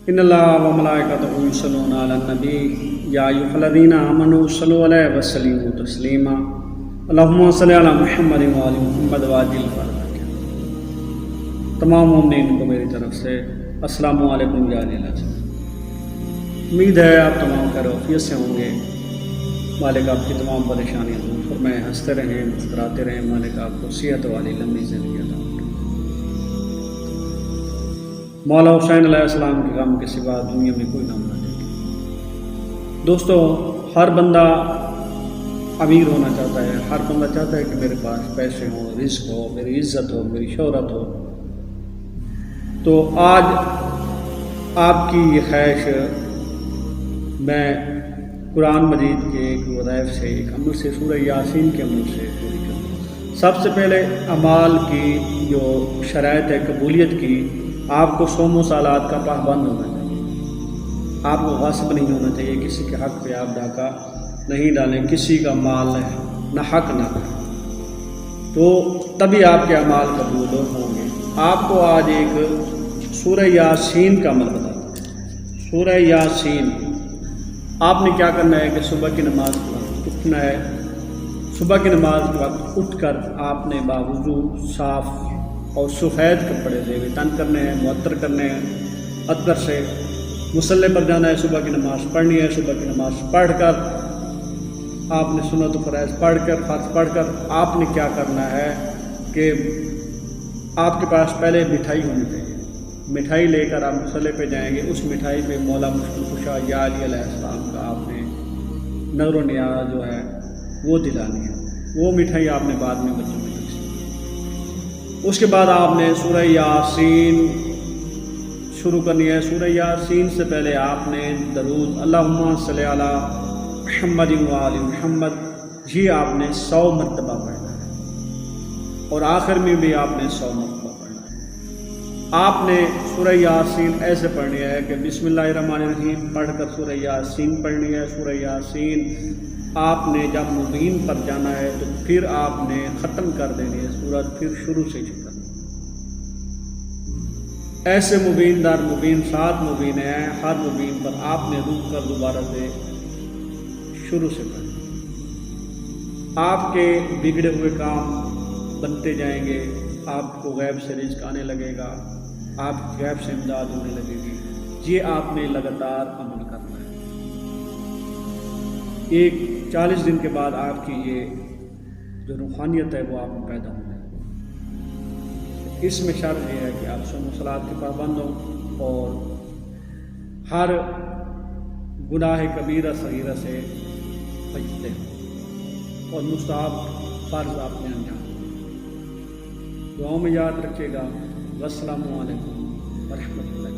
ان اللہ و ملائکتہ یصلون علی النبی یا ایھا الذین آمنوا صلوا علیہ وسلموا تسلیما اللہم صلی علی محمد و آل محمد وعجل فرجہ۔ تمام مومنین کو میری طرف سے السلام علیکم یا علیہ وسلم۔ امید ہے آپ تمام خیر و عافیت سے ہوں گے۔ مالک آپ کی تمام پریشانیاں دور فرمائے، ہنستے رہیں، مسکراتے رہیں۔ مالک آپ کو صحت والی لمبی زندگی عطا فرمائے۔ مولا حسین علیہ السلام کے غم کے سوا دنیا میں کوئی غم نہ دے۔ دوستو، ہر بندہ امیر ہونا چاہتا ہے، ہر بندہ چاہتا ہے کہ میرے پاس پیسے ہوں، رزق ہو، میری عزت ہو، میری شہرت ہو۔ تو آج آپ کی یہ خواہش میں قرآن مجید کے ایک وظائف سے، ایک عمل سے، سورہ یاسین کے عمل سے پوری کروں۔ سب سے پہلے اعمال کی جو شرائط ہے قبولیت کی، آپ کو صوم و صلوات کا پابند ہونا چاہیے۔ آپ کو غصب نہیں ہونا چاہیے، کسی کے حق پہ آپ ڈاکہ نہیں ڈالیں، کسی کا مال نہ حق نہ کریں، تو تبھی آپ کے اعمال قبول ہوں گے۔ آپ کو آج ایک سورہ یاسین کا عمل بتاتا ہوں۔ سورہ یاسین آپ نے کیا کرنا ہے کہ صبح کی نماز کے وقت اٹھنا ہے۔ صبح کی نماز کے وقت اٹھ کر آپ نے باوضو صاف اور سفید کپڑے زیب تن کرنے ہیں، معطر کرنے ہیں، عطر سے مصلی پر جانا ہے، صبح کی نماز پڑھنی ہے۔ صبح کی نماز پڑھ کر آپ نے سنت و فرائض پڑھ کر، فرض پڑھ کر، آپ نے کیا کرنا ہے کہ آپ کے پاس پہلے مٹھائی ہونی چاہیے۔ مٹھائی لے کر آپ مصلی پہ جائیں گے۔ اس مٹھائی پہ مولا مشکل کشا یا علی علیہ السلام کا آپ نے نظر و نیاز جو ہے وہ دلانی ہے۔ وہ مٹھائی آپ نے بعد میں بچوں میں تقسیم۔ اس کے بعد آپ نے سورہ یاسین شروع کرنی ہے۔ سورہ یاسین سے پہلے آپ نے درود اللہم صلی علی محمد و آل محمد یہ آپ نے 100 مرتبہ پڑھنا ہے، اور آخر میں بھی آپ نے 100 مرتبہ پڑھنا ہے۔ آپ نے سورہ یاسین ایسے پڑھنی ہے کہ بسم اللہ الرحمن الرحیم پڑھ کر سورہ یاسین پڑھنی ہے۔ سورہ یاسین آپ نے جب مبین پر جانا ہے تو پھر آپ نے ختم کر دینی ہے سورت، پھر شروع سے شروع کرنی ہے۔ ایسے مبین در مبین 7 مبین ہیں، ہر مبین پر آپ نے رک کر دوبارہ سے شروع سے پڑھنا۔ آپ کے بگڑے ہوئے کام بنتے جائیں گے، آپ کو غیب سے رزق آنے لگے گا، آپ کی غیب سے امداد ہونے لگے گی۔ یہ آپ نے لگاتار عمل کرنا ہے۔ ایک 40 دن کے بعد آپ کی یہ جو روحانیت ہے وہ آپ میں پیدا ہونا ہے۔ اس میں شرط یہ ہے کہ آپ صوم و صلوات کے پابند ہوں اور ہر گناہ کبیرہ صغیرہ سے بچتے ہوں، اور مستحب فرض آپ نے انجام دعاؤں میں یاد رکھیے گا۔ والسلام علیکم ورحمۃ اللہ۔